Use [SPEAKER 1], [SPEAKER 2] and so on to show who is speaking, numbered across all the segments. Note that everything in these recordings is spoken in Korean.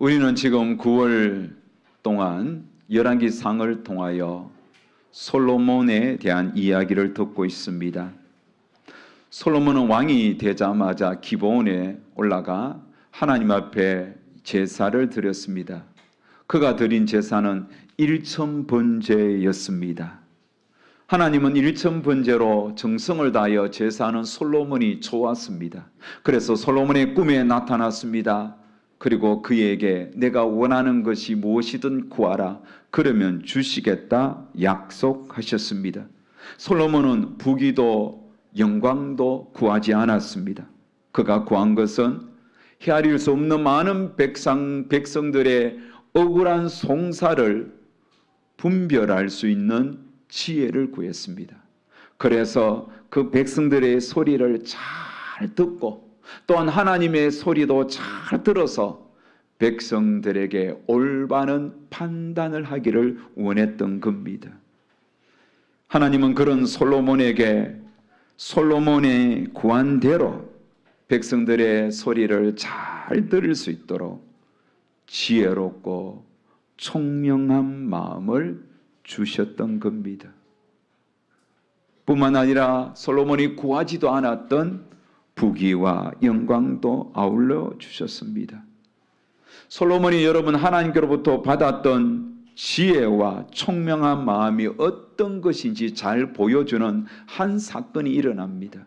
[SPEAKER 1] 우리는 지금 9월 동안 열왕기상을 통하여 솔로몬에 대한 이야기를 듣고 있습니다. 솔로몬은 왕이 되자마자 기브온에 올라가 하나님 앞에 제사를 드렸습니다. 그가 드린 제사는 일천번제였습니다. 하나님은 일천번제로 정성을 다하여 제사하는 솔로몬이 좋았습니다. 그래서 솔로몬의 꿈에 나타났습니다. 그리고 그에게 내가 원하는 것이 무엇이든 구하라. 그러면 주시겠다 약속하셨습니다. 솔로몬은 부귀도 영광도 구하지 않았습니다. 그가 구한 것은 헤아릴 수 없는 많은 백성들의 억울한 송사를 분별할 수 있는 지혜를 구했습니다. 그래서 그 백성들의 소리를 잘 듣고 또한 하나님의 소리도 잘 들어서 백성들에게 올바른 판단을 하기를 원했던 겁니다. 하나님은 그런 솔로몬에게 솔로몬의 구한 대로 백성들의 소리를 잘 들을 수 있도록 지혜롭고 총명한 마음을 주셨던 겁니다. 뿐만 아니라 솔로몬이 구하지도 않았던 부귀와 영광도 아울러 주셨습니다. 솔로몬이 여러분 하나님께로부터 받았던 지혜와 총명한 마음이 어떤 것인지 잘 보여주는 한 사건이 일어납니다.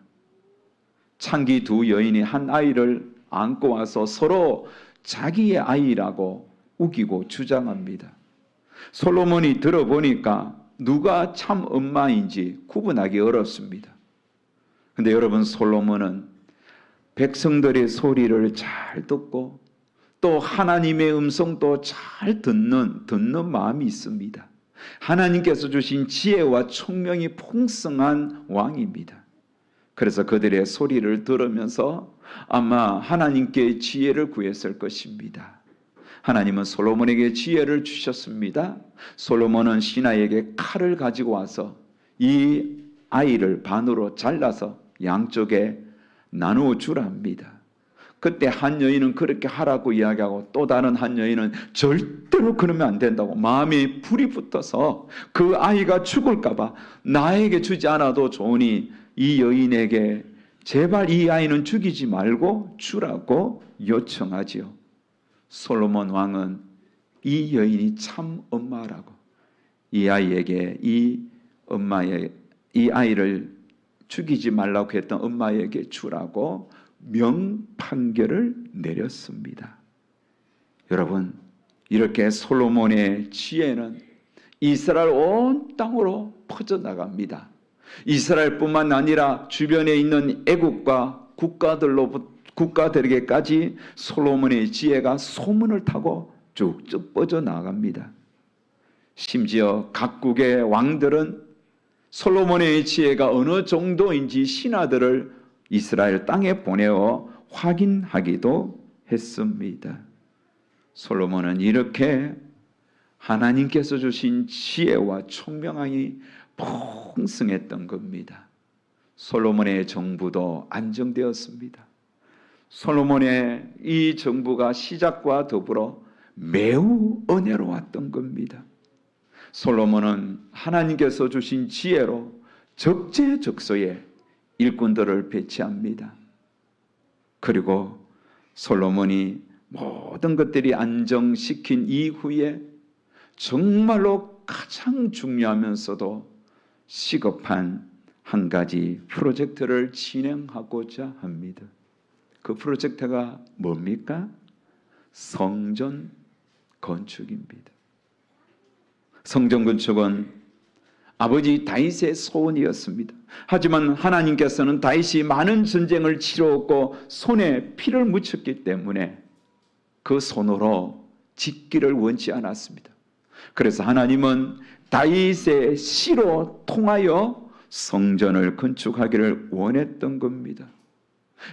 [SPEAKER 1] 창기 두 여인이 한 아이를 안고 와서 서로 자기의 아이라고 우기고 주장합니다. 솔로몬이 들어보니까 누가 참 엄마인지 구분하기 어렵습니다. 그런데 여러분 솔로몬은 백성들의 소리를 잘 듣고 또 하나님의 음성도 잘 듣는 마음이 있습니다. 하나님께서 주신 지혜와 총명이 풍성한 왕입니다. 그래서 그들의 소리를 들으면서 아마 하나님께 지혜를 구했을 것입니다. 하나님은 솔로몬에게 지혜를 주셨습니다. 솔로몬은 신하에게 칼을 가지고 와서 이 아이를 반으로 잘라서 양쪽에 나누어 주랍니다. 그때 한 여인은 그렇게 하라고 이야기하고 또 다른 한 여인은 절대로 그러면 안 된다고 마음에 불이 붙어서 그 아이가 죽을까 봐 나에게 주지 않아도 좋으니 이 여인에게 제발 이 아이는 죽이지 말고 주라고 요청하지요. 솔로몬 왕은 이 여인이 참 엄마라고 이 아이에게 이 아이를 죽이지 말라고 했던 엄마에게 주라고 명판결을 내렸습니다. 여러분, 이렇게 솔로몬의 지혜는 이스라엘 온 땅으로 퍼져나갑니다. 이스라엘뿐만 아니라 주변에 있는 애국과 국가들에게까지 솔로몬의 지혜가 소문을 타고 쭉쭉 뻗어나갑니다. 심지어 각국의 왕들은 솔로몬의 지혜가 어느 정도인지 신하들을 이스라엘 땅에 보내어 확인하기도 했습니다. 솔로몬은 이렇게 하나님께서 주신 지혜와 총명함이 풍성했던 겁니다. 솔로몬의 정부도 안정되었습니다. 솔로몬의 이 정부가 시작과 더불어 매우 은혜로웠던 겁니다. 솔로몬은 하나님께서 주신 지혜로 적재적소에 일꾼들을 배치합니다. 그리고 솔로몬이 모든 것들이 안정시킨 이후에 정말로 가장 중요하면서도 시급한 한 가지 프로젝트를 진행하고자 합니다. 그 프로젝트가 뭡니까? 성전 건축입니다. 성전 건축은 아버지 다윗의 소원이었습니다. 하지만 하나님께서는 다윗이 많은 전쟁을 치루었고 손에 피를 묻혔기 때문에 그 손으로 짓기를 원치 않았습니다. 그래서 하나님은 다윗의 씨로 통하여 성전을 건축하기를 원했던 겁니다.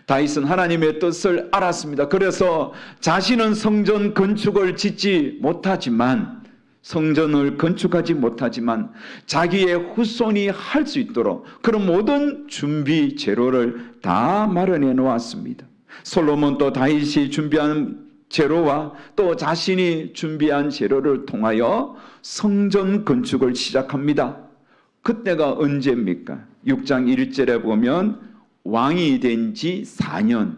[SPEAKER 1] 다윗은 하나님의 뜻을 알았습니다. 그래서 자신은 성전 건축을 짓지 못하지만 성전을 건축하지 못하지만 자기의 후손이 할 수 있도록 그런 모든 준비 재료를 다 마련해 놓았습니다. 솔로몬도 다윗이 준비한 재료와 또 자신이 준비한 재료를 통하여 성전 건축을 시작합니다. 그때가 언제입니까? 6장 1절에 보면 왕이 된 지 4년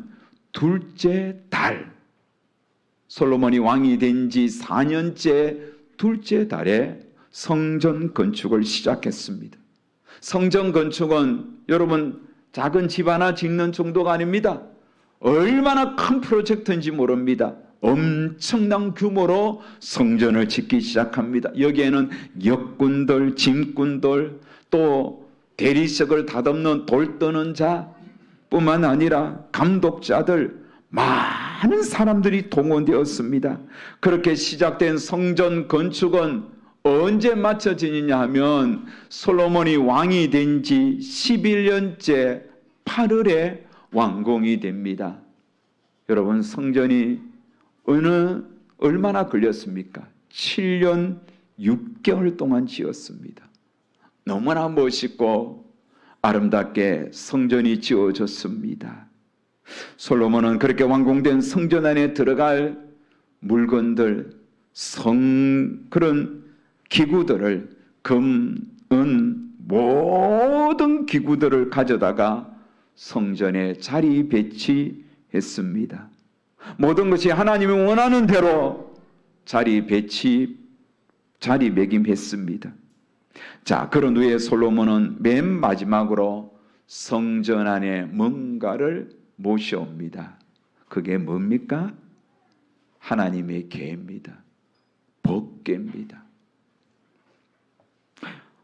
[SPEAKER 1] 둘째 달, 솔로몬이 왕이 된 지 4년째 둘째 달에 성전 건축을 시작했습니다. 성전 건축은 여러분 작은 집 하나 짓는 정도가 아닙니다. 얼마나 큰 프로젝트인지 모릅니다. 엄청난 규모로 성전을 짓기 시작합니다. 여기에는 역군들, 짐꾼들, 또 대리석을 다듬는 돌 떠는 자 뿐만 아니라 감독자들, 많은 사람들이 동원되었습니다. 그렇게 시작된 성전 건축은 언제 마쳐지느냐 하면 솔로몬이 왕이 된 지 11년째 8월에 완공이 됩니다. 여러분, 성전이 얼마나 걸렸습니까? 7년 6개월 동안 지었습니다. 너무나 멋있고 아름답게 성전이 지어졌습니다. 솔로몬은 그렇게 완공된 성전 안에 들어갈 물건들, 그런 기구들을, 금, 은, 모든 기구들을 가져다가 성전에 자리 배치했습니다. 모든 것이 하나님이 원하는 대로 자리 매김했습니다. 자, 그런 후에 솔로몬은 맨 마지막으로 성전 안에 뭔가를 모셔옵니다. 그게 뭡니까? 하나님의 궤입니다. 법궤입니다.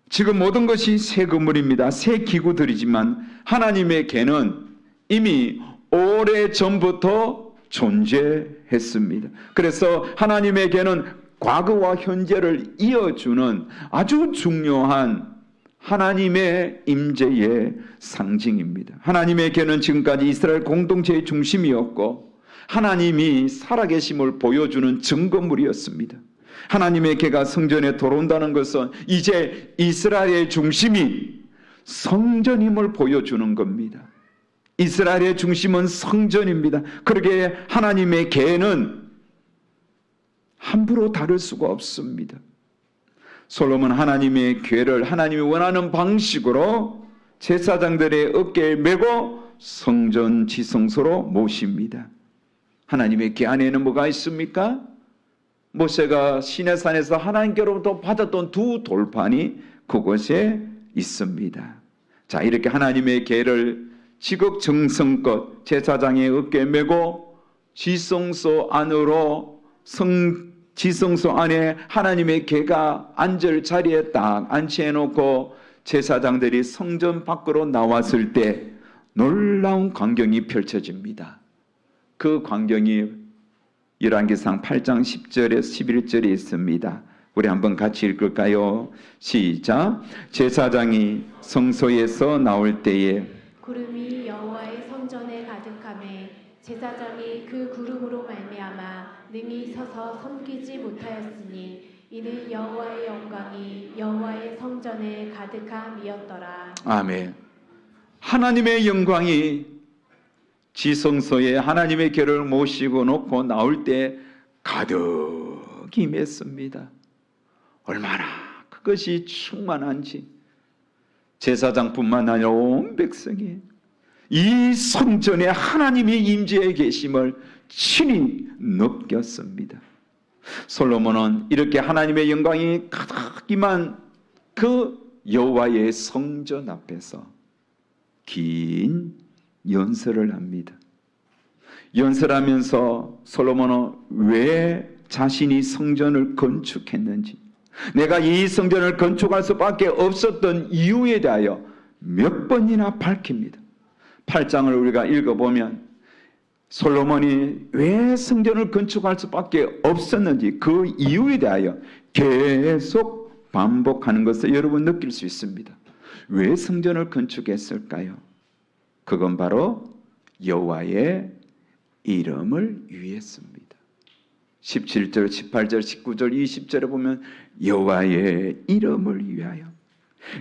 [SPEAKER 1] 지금 모든 것이 새 건물입니다. 새 기구들이지만 하나님의 궤는 이미 오래전부터 존재했습니다. 그래서 하나님의 궤는 과거와 현재를 이어주는 아주 중요한 하나님의 임재의 상징입니다. 하나님의 궤는 지금까지 이스라엘 공동체의 중심이었고 하나님이 살아계심을 보여주는 증거물이었습니다. 하나님의 궤가 성전에 들어온다는 것은 이제 이스라엘의 중심이 성전임을 보여주는 겁니다. 이스라엘의 중심은 성전입니다. 그러기에 하나님의 궤는 함부로 다룰 수가 없습니다. 솔로몬 하나님의 궤를 하나님이 원하는 방식으로 제사장들의 어깨에 메고 성전 지성소로 모십니다. 하나님의 궤 안에는 뭐가 있습니까? 모세가 시내산에서 하나님께로부터 받았던 두 돌판이 그곳에 있습니다. 자, 이렇게 하나님의 궤를 지극정성껏 제사장의 어깨에 메고 지성소 안으로 지성소 안에 하나님의 궤가 앉을 자리에 딱 안치해 놓고 제사장들이 성전 밖으로 나왔을 때 놀라운 광경이 펼쳐집니다. 그 광경이 열왕기상 8장 10절에서 11절에 있습니다. 우리 한번 같이 읽을까요? 시작. 제사장이 성소에서 나올 때에
[SPEAKER 2] 구름이 여호와의 성전에 가득하매 제사장이 그 구름으로 말미암아 능히 서서 섬기지 못하였으니 이는 여호와의 영광이 여호와의 성전에 가득함이었더라.
[SPEAKER 1] 아멘. 하나님의 영광이 지성소에 하나님의 궤를 모시고 놓고 나올 때 가득 임했습니다. 얼마나 그것이 충만한지 제사장뿐만 아니라 온 백성이 이 성전에 하나님의 임재에 계심을 친히 느꼈습니다. 솔로몬은 이렇게 하나님의 영광이 가득 임한 그 여호와의 성전 앞에서 긴 연설을 합니다. 연설하면서 솔로몬은 왜 자신이 성전을 건축했는지, 내가 이 성전을 건축할 수밖에 없었던 이유에 대하여 몇 번이나 밝힙니다. 8장을 우리가 읽어보면 솔로몬이 왜 성전을 건축할 수밖에 없었는지 그 이유에 대하여 계속 반복하는 것을 여러분 느낄 수 있습니다. 왜 성전을 건축했을까요? 그건 바로 여호와의 이름을 위했습니다. 17절, 18절, 19절, 20절에 보면 여호와의 이름을 위하여,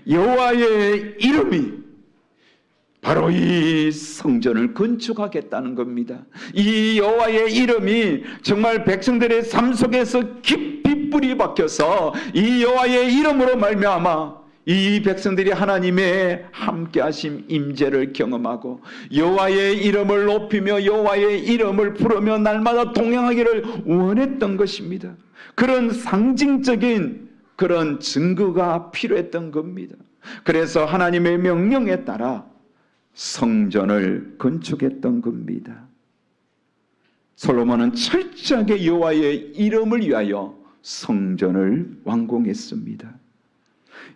[SPEAKER 1] 여호와의 이름이 바로 이 성전을 건축하겠다는 겁니다. 이 여호와의 이름이 정말 백성들의 삶 속에서 깊이 뿌리 박혀서 이 여호와의 이름으로 말미암아 이 백성들이 하나님의 함께하심 임재를 경험하고 여호와의 이름을 높이며 여호와의 이름을 부르며 날마다 동행하기를 원했던 것입니다. 그런 상징적인 그런 증거가 필요했던 겁니다. 그래서 하나님의 명령에 따라 성전을 건축했던 겁니다. 솔로몬은 철저하게 여호와의 이름을 위하여 성전을 완공했습니다.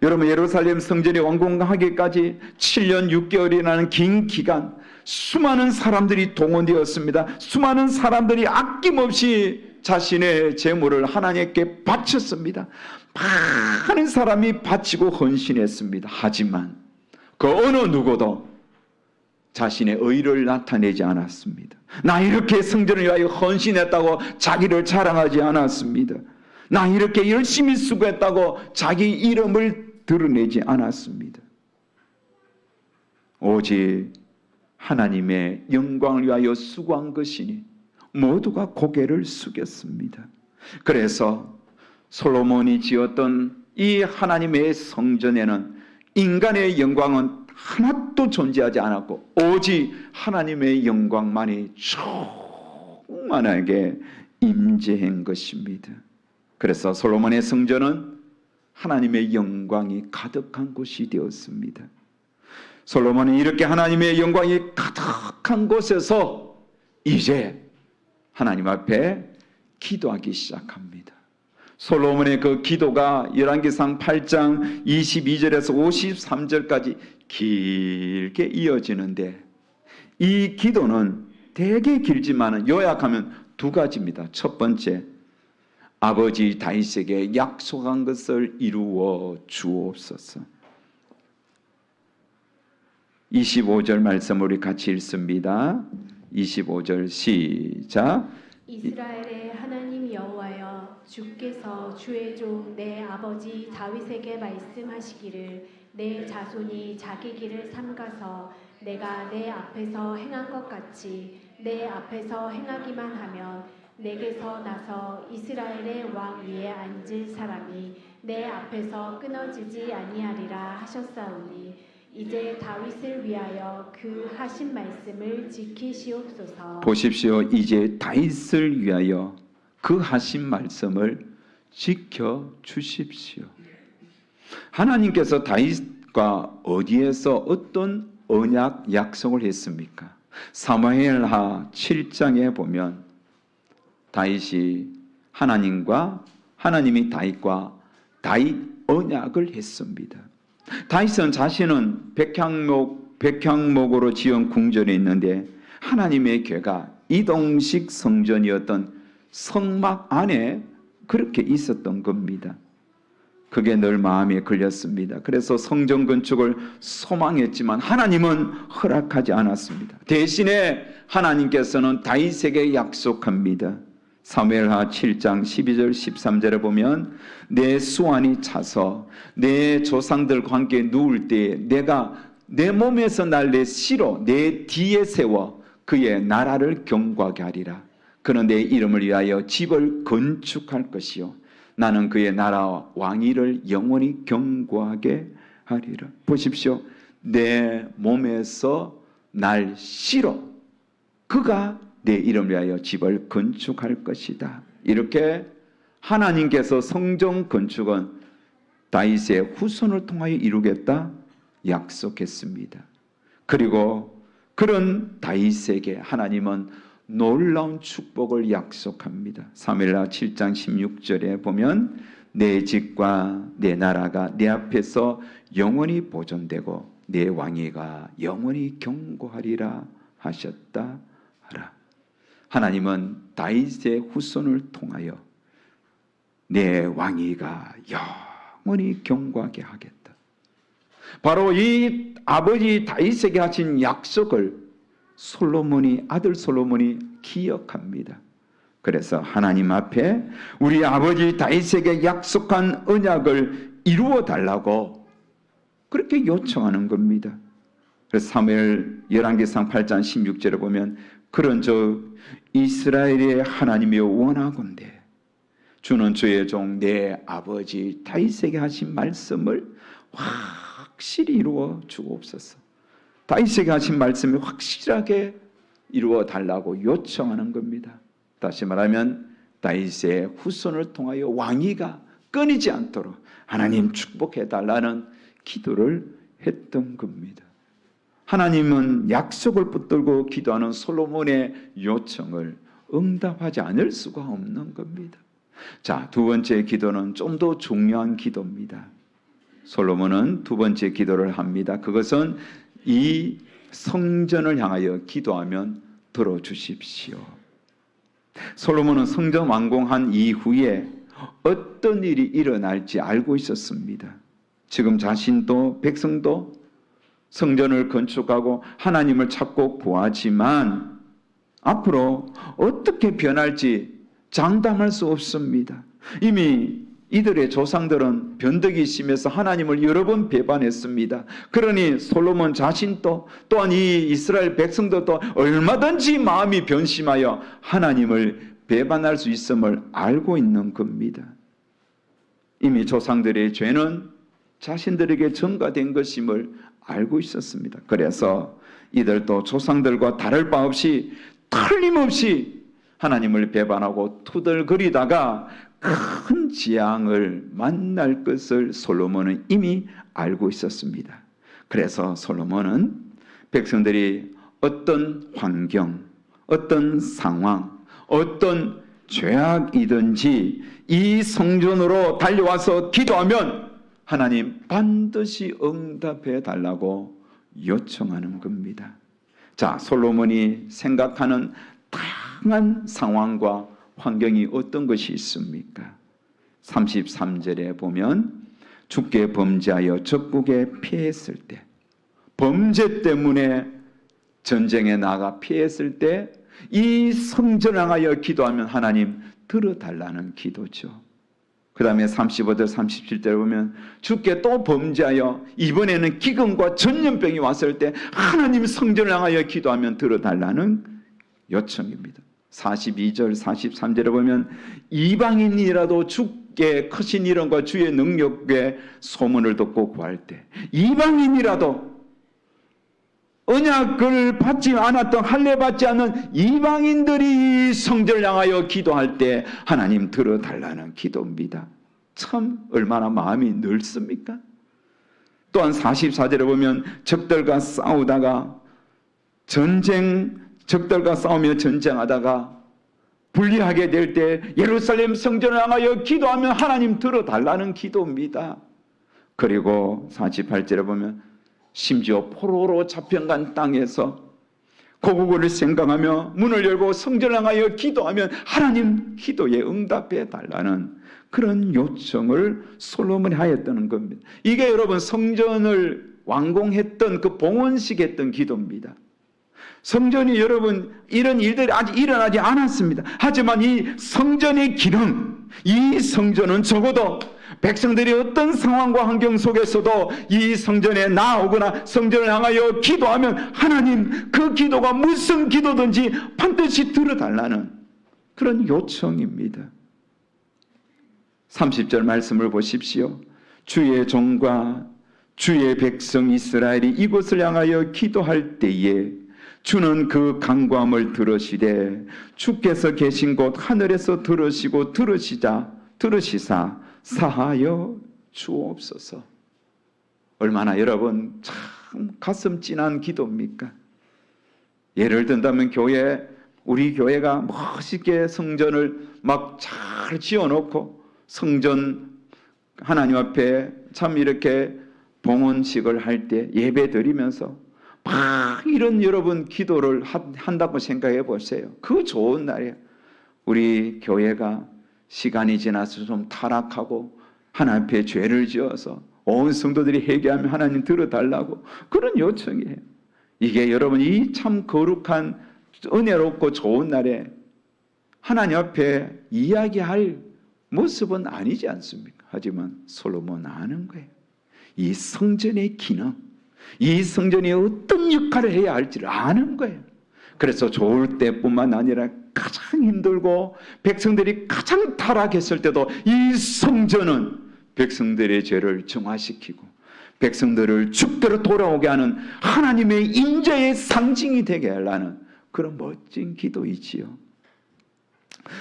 [SPEAKER 1] 여러분, 예루살렘 성전이 완공하기까지 7년 6개월이라는 긴 기간, 수많은 사람들이 동원되었습니다. 수많은 사람들이 아낌없이 자신의 재물을 하나님께 바쳤습니다. 많은 사람이 바치고 헌신했습니다. 하지만 그 어느 누구도 자신의 의를 나타내지 않았습니다. 나 이렇게 성전을 위하여 헌신했다고 자기를 자랑하지 않았습니다. 나 이렇게 열심히 수고했다고 자기 이름을 드러내지 않았습니다. 오직 하나님의 영광을 위하여 수고한 것이니 모두가 고개를 숙였습니다. 그래서 솔로몬이 지었던 이 하나님의 성전에는 인간의 영광은 하나도 존재하지 않았고 오직 하나님의 영광만이 충만하게 임재한 것입니다. 그래서 솔로몬의 성전은 하나님의 영광이 가득한 곳이 되었습니다. 솔로몬은 이렇게 하나님의 영광이 가득한 곳에서 이제 하나님 앞에 기도하기 시작합니다. 솔로몬의 그 기도가 열왕기상 8장 22절에서 53절까지 길게 이어지는데 이 기도는 되게 길지만 요약하면 두 가지입니다. 첫 번째, 아버지 다윗에게 약속한 것을 이루어 주옵소서. 25절 말씀 우리 같이 읽습니다. 25절 시작.
[SPEAKER 2] 이스라엘의 하나님 여호와여, 주께서 주의 종 내 아버지 다윗에게 말씀하시기를 내 자손이 자기 길을 삼가서 내가 내 앞에서 행한 것 같이 내 앞에서 행하기만 하면 내게서 나서 이스라엘의 왕 위에 앉을 사람이 내 앞에서 끊어지지 아니하리라 하셨사오니 이제 다윗을 위하여 그 하신 말씀을 지키시옵소서.
[SPEAKER 1] 보십시오. 이제 다윗을 위하여 그 하신 말씀을 지켜 주십시오. 하나님께서 다윗과 어디에서 어떤 언약 약속을 했습니까? 사무엘하 7장에 보면 다윗이 하나님이 다윗과 다윗 언약을 했습니다. 다윗은 자신은 백향목으로 지은 궁전에 있는데 하나님의 궤가 이동식 성전이었던 성막 안에 그렇게 있었던 겁니다. 그게 늘 마음에 걸렸습니다. 그래서 성전 건축을 소망했지만 하나님은 허락하지 않았습니다. 대신에 하나님께서는 다윗에게 약속합니다. 사무엘하 7장 12절 13절에 보면 내 수완이 차서 내 조상들과 함께 누울 때에 내가 내 몸에서 날 내 씨로 내 뒤에 세워 그의 나라를 경고하게 하리라. 그는 내 이름을 위하여 집을 건축할 것이요 나는 그의 나라와 왕위를 영원히 경고하게 하리라. 보십시오. 내 몸에서 날 씨로 그가 내 이름을 위하여 집을 건축할 것이다. 이렇게 하나님께서 성전 건축은 다윗의 후손을 통하여 이루겠다 약속했습니다. 그리고 그런 다윗에게 하나님은 놀라운 축복을 약속합니다. 사무엘하 7장 16절에 보면 내 집과 내 나라가 내 앞에서 영원히 보존되고 내 왕위가 영원히 경고하리라 하셨다 하라. 하나님은 다윗의 후손을 통하여 내 왕위가 영원히 경고하게 하겠다. 바로 이 아버지 다윗에게 하신 약속을 아들 솔로몬이 기억합니다. 그래서 하나님 앞에 우리 아버지 다윗에게 약속한 언약을 이루어 달라고 그렇게 요청하는 겁니다. 그래서 사무엘 열왕기상 8장 16절에 보면 그런 이스라엘의 하나님이여 원하건대 주는 주의 종 내 아버지 다윗에게 하신 말씀을 확실히 이루어 주옵소서. 다윗에게 하신 말씀을 확실하게 이루어 달라고 요청하는 겁니다. 다시 말하면 다윗의 후손을 통하여 왕위가 끊이지 않도록 하나님 축복해 달라는 기도를 했던 겁니다. 하나님은 약속을 붙들고 기도하는 솔로몬의 요청을 응답하지 않을 수가 없는 겁니다. 자, 두 번째 기도는 좀 더 중요한 기도입니다. 솔로몬은 두 번째 기도를 합니다. 그것은 이 성전을 향하여 기도하면 들어주십시오. 솔로몬은 성전 완공한 이후에 어떤 일이 일어날지 알고 있었습니다. 지금 자신도 백성도 성전을 건축하고 하나님을 찾고 구하지만 앞으로 어떻게 변할지 장담할 수 없습니다. 이미 이들의 조상들은 변덕이 심해서 하나님을 여러 번 배반했습니다. 그러니 솔로몬 자신도 또한 이 이스라엘 백성들도 얼마든지 마음이 변심하여 하나님을 배반할 수 있음을 알고 있는 겁니다. 이미 조상들의 죄는 자신들에게 전가된 것임을 알고 있었습니다. 그래서 이들도 조상들과 다를 바 없이 틀림없이 하나님을 배반하고 투덜거리다가 큰 재앙을 만날 것을 솔로몬은 이미 알고 있었습니다. 그래서 솔로몬은 백성들이 어떤 환경, 어떤 상황, 어떤 죄악이든지 이 성전으로 달려와서 기도하면 하나님 반드시 응답해 달라고 요청하는 겁니다. 자, 솔로몬이 생각하는 다양한 상황과 환경이 어떤 것이 있습니까? 33절에 보면 주께 범죄하여 적국에 피했을 때, 범죄 때문에 전쟁에 나가 피했을 때 이 성전을 향하여 기도하면 하나님 들어달라는 기도죠. 그 다음에 35절 37절에 보면 주께 또 범죄하여 이번에는 기근과 전염병이 왔을 때 하나님 성전을 향하여 기도하면 들어달라는 요청입니다. 42절 43절에 보면 이방인이라도 주께 크신 이름과 주의 능력에 소문을 듣고 구할 때, 이방인이라도 언약을 받지 않았던, 할례 받지 않은 이방인들이 성전을 향하여 기도할 때 하나님 들어달라는 기도입니다. 참 얼마나 마음이 넓습니까? 또한 44절에 보면 적들과 싸우다가 적들과 싸우며 전쟁하다가 불리하게 될 때 예루살렘 성전을 향하여 기도하면 하나님 들어달라는 기도입니다. 그리고 48절에 보면 심지어 포로로 잡혀간 땅에서 고국을 생각하며 문을 열고 성전을 향하여 기도하면 하나님 기도에 응답해 달라는 그런 요청을 솔로몬이 하였다는 겁니다. 이게 여러분 성전을 완공했던 그 봉헌식 했던 기도입니다. 성전이 여러분 이런 일들이 아직 일어나지 않았습니다. 하지만 이 성전의 기능, 이 성전은 적어도 백성들이 어떤 상황과 환경 속에서도 이 성전에 나오거나 성전을 향하여 기도하면 하나님 그 기도가 무슨 기도든지 반드시 들어달라는 그런 요청입니다. 30절 말씀을 보십시오. 주의 종과 주의 백성 이스라엘이 이곳을 향하여 기도할 때에 주는 그 간구함을 들으시되 주께서 계신 곳 하늘에서 들으시고 들으시사 사하여 주옵소서. 얼마나 여러분 참 가슴 찐한 기도입니까? 예를 든다면 우리 교회가 멋있게 성전을 막 잘 지어놓고 성전 하나님 앞에 참 이렇게 봉헌식을 할 때 예배 드리면서 막 이런 여러분 기도를 한다고 생각해 보세요. 그 좋은 날에 우리 교회가 시간이 지나서 좀 타락하고 하나님 앞에 죄를 지어서 온 성도들이 회개하면 하나님 들어달라고 그런 요청이에요. 이게 여러분 이 참 거룩한 은혜롭고 좋은 날에 하나님 앞에 이야기할 모습은 아니지 않습니까? 하지만 솔로몬 아는 거예요. 이 성전의 기능, 이 성전이 어떤 역할을 해야 할지를 아는 거예요. 그래서 좋을 때뿐만 아니라 가장 힘들고 백성들이 가장 타락했을 때도 이 성전은 백성들의 죄를 정화시키고 백성들을 죽도록 돌아오게 하는 하나님의 임재의 상징이 되게 하려는 그런 멋진 기도이지요.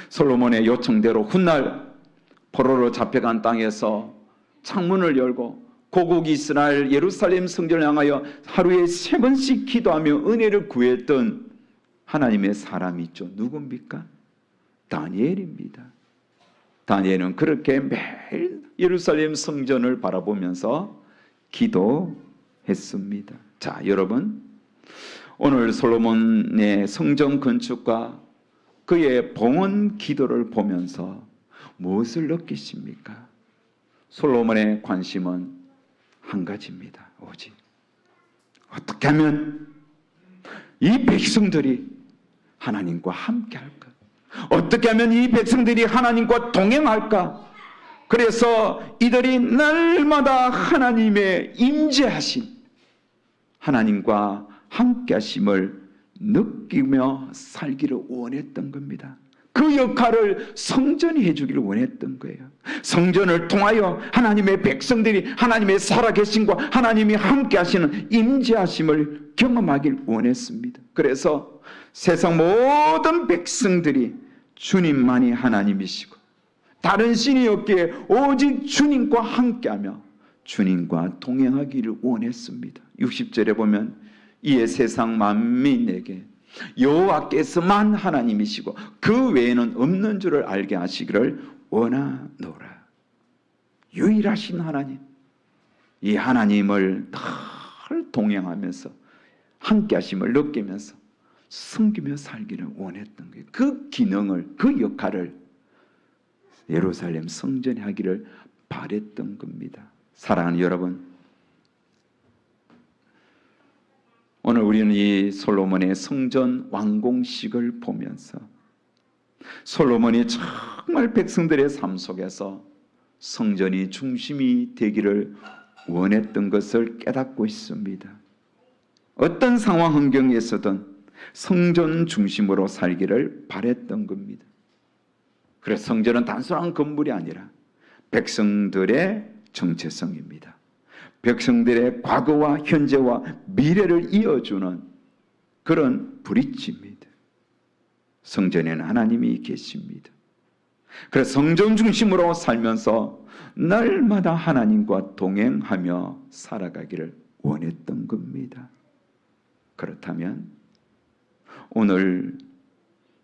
[SPEAKER 1] 솔로몬의 요청대로 훗날 포로로 잡혀간 땅에서 창문을 열고 고국 이스라엘 예루살렘 성전을 향하여 하루에 3번씩 기도하며 은혜를 구했던 하나님의 사람이 있죠. 누굽니까? 다니엘입니다. 다니엘은 그렇게 매일 예루살렘 성전을 바라보면서 기도했습니다. 자, 여러분, 오늘 솔로몬의 성전 건축과 그의 봉헌 기도를 보면서 무엇을 느끼십니까? 솔로몬의 관심은 한 가지입니다. 오직 어떻게 하면 이 백성들이 하나님과 함께 할까? 어떻게 하면 이 백성들이 하나님과 동행할까? 그래서 이들이 날마다 하나님의 임재하심, 하나님과 함께 하심을 느끼며 살기를 원했던 겁니다. 그 역할을 성전이 해주기를 원했던 거예요. 성전을 통하여 하나님의 백성들이 하나님의 살아계심과 하나님이 함께 하시는 임재하심을 경험하길 원했습니다. 그래서 세상 모든 백성들이 주님만이 하나님이시고 다른 신이 없기에 오직 주님과 함께하며 주님과 동행하기를 원했습니다. 60절에 보면 이에 세상 만민에게 여호와께서만 하나님이시고 그 외에는 없는 줄을 알게 하시기를 원하노라. 유일하신 하나님, 이 하나님을 늘 동행하면서 함께 하심을 느끼면서 섬기며 살기를 원했던 거예요. 그 기능을, 그 역할을 예루살렘 성전에 하기를 바랬던 겁니다. 사랑하는 여러분, 오늘 우리는 이 솔로몬의 성전 완공식을 보면서 솔로몬이 정말 백성들의 삶 속에서 성전이 중심이 되기를 원했던 것을 깨닫고 있습니다. 어떤 상황 환경에서든 성전 중심으로 살기를 바랬던 겁니다. 그래서 성전은 단순한 건물이 아니라 백성들의 정체성입니다. 백성들의 과거와 현재와 미래를 이어주는 그런 브릿지입니다. 성전에는 하나님이 계십니다. 그래서 성전 중심으로 살면서 날마다 하나님과 동행하며 살아가기를 원했던 겁니다. 그렇다면 오늘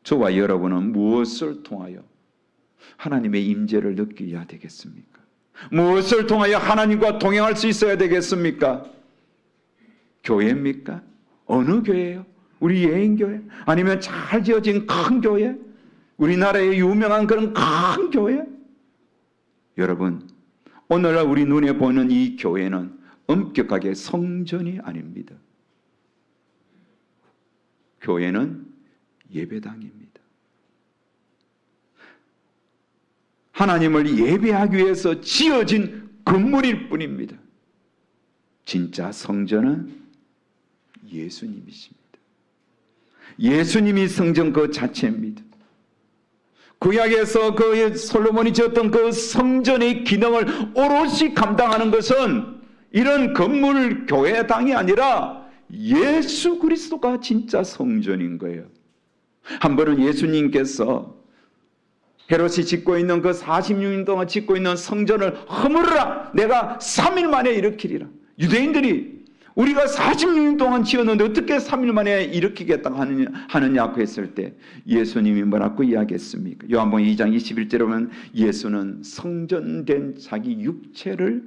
[SPEAKER 1] 저와 여러분은 무엇을 통하여 하나님의 임재를 느껴야 되겠습니까? 무엇을 통하여 하나님과 동행할 수 있어야 되겠습니까? 교회입니까? 어느 교회예요? 우리 예인교회? 아니면 잘 지어진 큰 교회? 우리나라에 유명한 그런 큰 교회? 여러분, 오늘날 우리 눈에 보이는 이 교회는 엄격하게 성전이 아닙니다. 교회는 예배당입니다. 하나님을 예배하기 위해서 지어진 건물일 뿐입니다. 진짜 성전은 예수님이십니다. 예수님이 성전 그 자체입니다. 구약에서 그 솔로몬이 지었던 그 성전의 기능을 오롯이 감당하는 것은 이런 건물 교회당이 아니라 예수 그리스도가 진짜 성전인 거예요. 한 번은 예수님께서 헤롯이 짓고 있는 그 46년 동안 짓고 있는 성전을 허물으라, 내가 3일 만에 일으키리라. 유대인들이 우리가 46년 동안 지었는데 어떻게 3일 만에 일으키겠다고 하느냐고 했을 때 예수님이 뭐라고 이야기했습니까? 요한복음 2장 21절에 보면 예수는 성전된 자기 육체를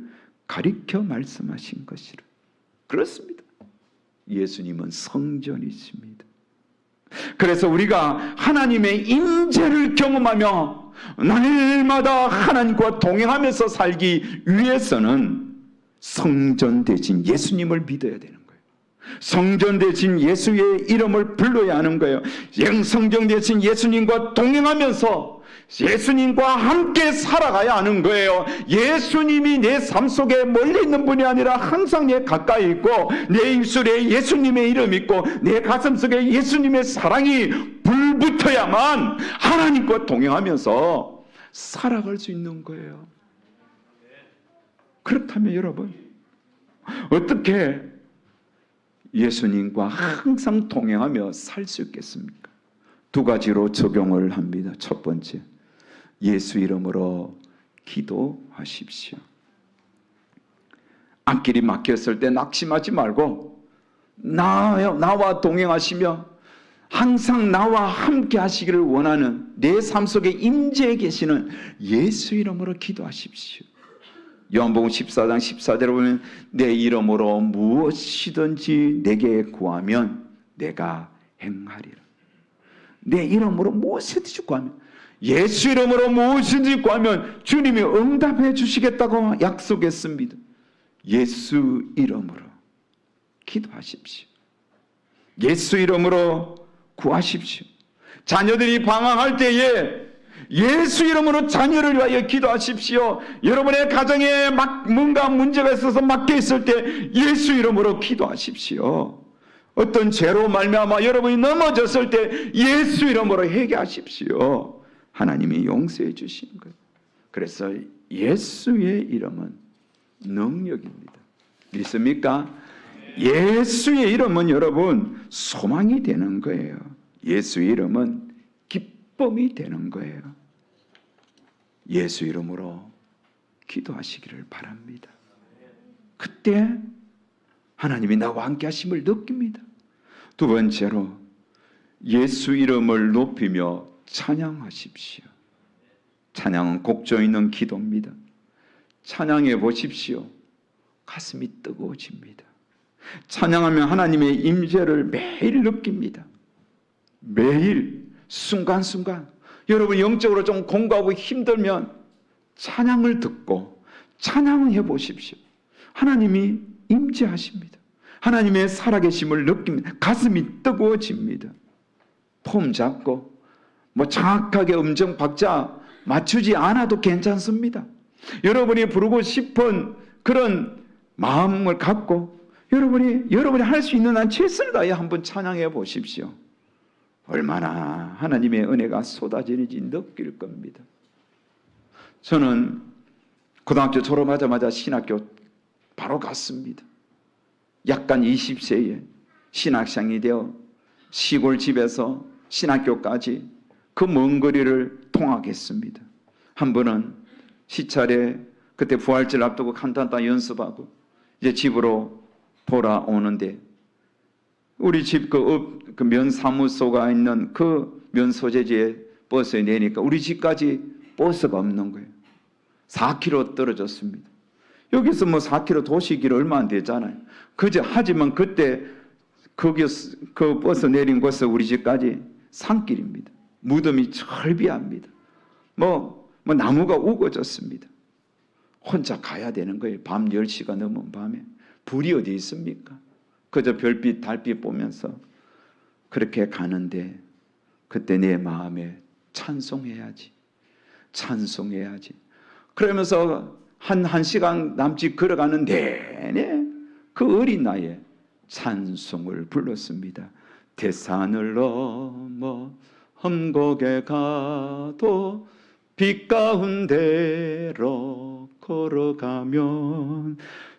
[SPEAKER 1] 가리켜 말씀하신 것이라. 그렇습니다. 예수님은 성전이십니다. 그래서 우리가 하나님의 임재를 경험하며 날마다 하나님과 동행하면서 살기 위해서는 성전 대신 예수님을 믿어야 되는 거예요. 성전 대신 예수의 이름을 불러야 하는 거예요. 성전 대신 예수님과 동행하면서 예수님과 함께 살아가야 하는 거예요. 예수님이 내 삶 속에 멀리 있는 분이 아니라 항상 내 가까이 있고, 내 입술에 예수님의 이름이 있고, 내 가슴 속에 예수님의 사랑이 불붙어야만 하나님과 동행하면서 살아갈 수 있는 거예요. 그렇다면 여러분, 어떻게 예수님과 항상 동행하며 살 수 있겠습니까? 두 가지로 적용을 합니다. 첫 번째, 예수 이름으로 기도하십시오. 앞길이 막혔을 때 낙심하지 말고 나와 동행하시며 항상 나와 함께 하시기를 원하는 내 삶 속에 임재해 계시는 예수 이름으로 기도하십시오. 요한복음 14장 14절에 보면 내 이름으로 무엇이든지 내게 구하면 내가 행하리라. 내 이름으로 무엇이든지 구하면, 예수 이름으로 무엇이든지 구하면 주님이 응답해 주시겠다고 약속했습니다. 예수 이름으로 기도하십시오. 예수 이름으로 구하십시오. 자녀들이 방황할 때에 예수 이름으로 자녀를 위하여 기도하십시오. 여러분의 가정에 뭔가 문제가 있어서 막혀 있을 때 예수 이름으로 기도하십시오. 어떤 죄로 말미암아 여러분이 넘어졌을 때 예수 이름으로 회개하십시오. 하나님이 용서해 주시는 거예요. 그래서 예수의 이름은 능력입니다. 믿습니까? 예수의 이름은 여러분 소망이 되는 거예요. 예수의 이름은 기쁨이 되는 거예요. 예수 이름으로 기도하시기를 바랍니다. 그때 하나님이 나와 함께 하심을 느낍니다. 두 번째로 예수 이름을 높이며 찬양하십시오. 찬양은 곡조 있는 기도입니다. 찬양해 보십시오. 가슴이 뜨거워집니다. 찬양하면 하나님의 임재를 매일 느낍니다. 매일 순간순간 여러분 영적으로 좀 공부하고 힘들면 찬양을 듣고 찬양을 해보십시오. 하나님이 임재하십니다. 하나님의 살아계심을 느낍니다. 가슴이 뜨거워집니다. 폼 잡고 정확하게 음정 박자 맞추지 않아도 괜찮습니다. 여러분이 부르고 싶은 그런 마음을 갖고 여러분이 할 수 있는 한 최선을 다해 한번 찬양해 보십시오. 얼마나 하나님의 은혜가 쏟아지는지 느낄 겁니다. 저는 고등학교 졸업하자마자 신학교 바로 갔습니다. 약간 20세에 신학생이 되어 시골 집에서 신학교까지 그 먼 거리를 통학했습니다. 한 번은 시찰에 그때 부활절 앞두고 간단한 연습하고 이제 집으로 돌아오는데 우리 집 그 면사무소가 있는 그 면소재지에 버스에 내니까 우리 집까지 버스가 없는 거예요. 4km 떨어졌습니다. 여기서 4km 도시길 얼마 안 되잖아요. 하지만 그때 그 버스 내린 곳에서 우리 집까지 산길입니다. 무덤이 철비합니다. 나무가 우거졌습니다. 혼자 가야 되는 거예요. 밤 10시가 넘은 밤에. 불이 어디 있습니까? 그저 별빛, 달빛 보면서 그렇게 가는데 그때 내 마음에 찬송해야지. 그러면서 한 시간 남짓 걸어가는 내내 그 어린 나이에 찬송을 불렀습니다. 대산을 넘어 험곡에 가도 빛 가운데로 걸어가면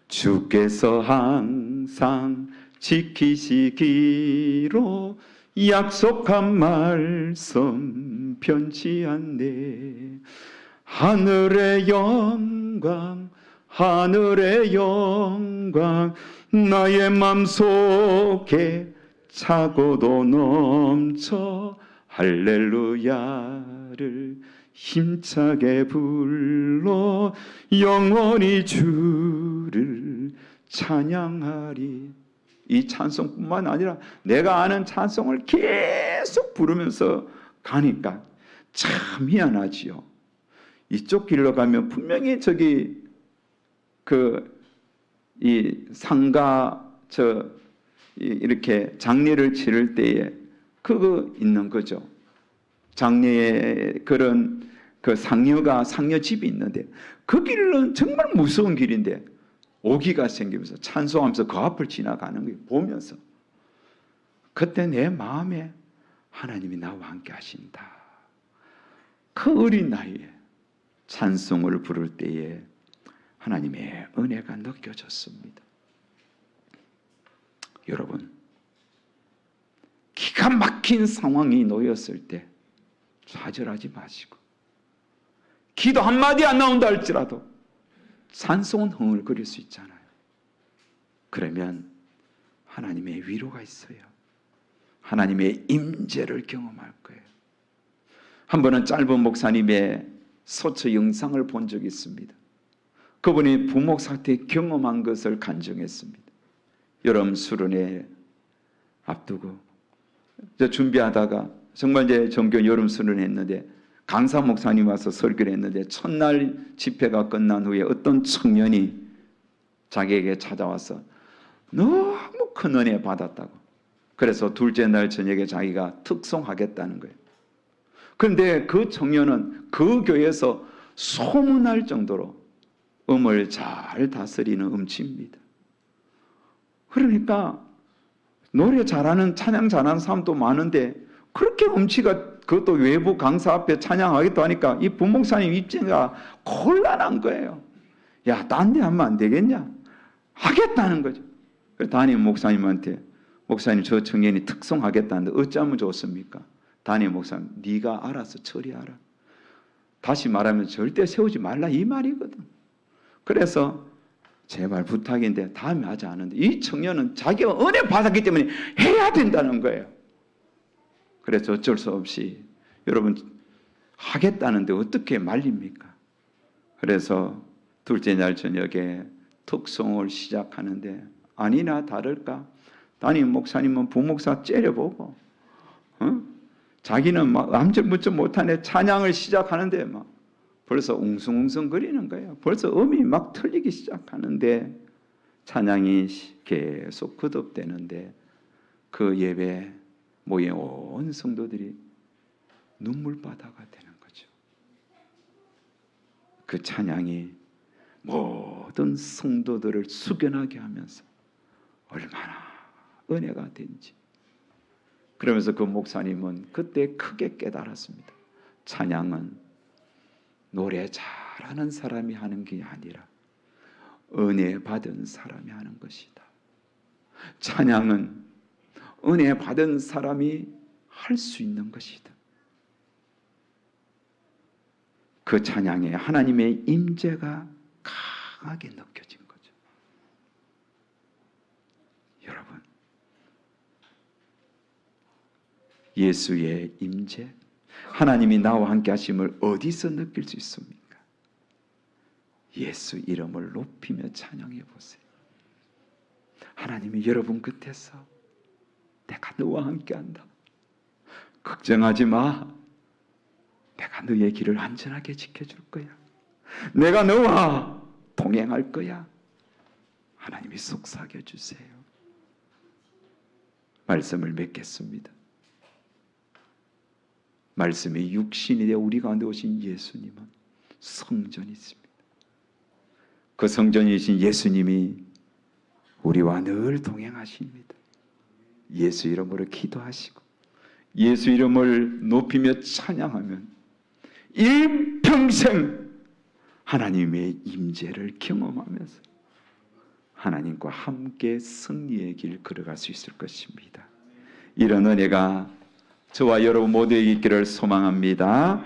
[SPEAKER 1] 주께서 항상 지키시기로 약속한 말씀 변치 않네. 하늘의 영광 나의 맘속에 차고도 넘쳐 할렐루야를 힘차게 불러 영원히 주를 찬양하리. 이 찬송뿐만 아니라 내가 아는 찬송을 계속 부르면서 가니까 참 희한하지요. 이쪽 길로 가면 분명히 이 상가 이렇게 장례를 치를 때에 그거 있는 거죠. 장례에 그런 그 상녀 집이 있는데 그 길은 정말 무서운 길인데 오기가 생기면서 찬송하면서 그 앞을 지나가는 거예요. 보면서 그때 내 마음에 하나님이 나와 함께 하신다. 그 어린 나이에 찬송을 부를 때에 하나님의 은혜가 느껴졌습니다. 여러분, 기가 막힌 상황이 놓였을 때 좌절하지 마시고 기도 한마디 안 나온다 할지라도 찬송은 흥얼거릴 수 있잖아요. 그러면 하나님의 위로가 있어요. 하나님의 임재를 경험할 거예요. 한 번은 짧은 목사님의 소처 영상을 본 적이 있습니다. 그분이 부목사 때 경험한 것을 간증했습니다. 여름 수련회 앞두고 준비하다가 정말 이제 정교 여름 수련회 했는데 강사 목사님 와서 설교를 했는데 첫날 집회가 끝난 후에 어떤 청년이 자기에게 찾아와서 너무 큰 은혜 받았다고. 그래서 둘째 날 저녁에 자기가 특송하겠다는 거예요. 그런데 그 청년은 그 교회에서 소문날 정도로 음을 잘 다스리는 음치입니다. 그러니까 노래 잘하는 찬양 잘하는 사람도 많은데 그렇게 음치가 그것도 외부 강사 앞에 찬양하겠다 하니까 이 부목사님 입장가 곤란한 거예요. 야, 딴 데 하면 안 되겠냐? 하겠다는 거죠. 그래서 담임 목사님한테 목사님 저 청년이 특송하겠다는데 어쩌면 좋습니까? 담임 목사님 네가 알아서 처리하라. 다시 말하면 절대 세우지 말라 이 말이거든. 그래서 제발 부탁인데 다음에 하지 않은데 이 청년은 자기가 은혜 받았기 때문에 해야 된다는 거예요. 그래서 어쩔 수 없이 여러분 하겠다는데 어떻게 말립니까? 그래서 둘째 날 저녁에 특송을 시작하는데 아니나 다를까 담임 목사님은 부목사 째려보고 자기는 막 암절무절 못하네 찬양을 시작하는데 막 벌써 웅성웅성거리는 거예요. 벌써 음이 막 틀리기 시작하는데 찬양이 계속 거듭되는데 그 예배 모인 온 성도들이 눈물바다가 되는 거죠. 그 찬양이 모든 성도들을 숙연하게 하면서 얼마나 은혜가 된지. 그러면서 그 목사님은 그때 크게 깨달았습니다. 찬양은 노래 잘하는 사람이 하는 게 아니라 은혜 받은 사람이 하는 것이다. 찬양은 은혜 받은 사람이 할 수 있는 것이다. 그 찬양에 하나님의 임재가 강하게 느껴진 거죠. 여러분, 예수의 임재, 하나님이 나와 함께 하심을 어디서 느낄 수 있습니까? 예수 이름을 높이며 찬양해 보세요. 하나님이 여러분 곁에서 내가 너와 함께한다. 걱정하지 마. 내가 너의 길을 안전하게 지켜줄 거야. 내가 너와 동행할 거야. 하나님이 속삭여 주세요. 말씀을 맺겠습니다. 말씀이 육신이 되어 우리 가운데 오신 예수님은 성전이 있습니다. 그 성전이신 예수님이 우리와 늘 동행하십니다. 예수 이름으로 기도하시고 예수 이름을 높이며 찬양하면 일평생 하나님의 임재를 경험하면서 하나님과 함께 승리의 길 걸어갈 수 있을 것입니다. 이런 은혜가 저와 여러분 모두에게 있기를 소망합니다.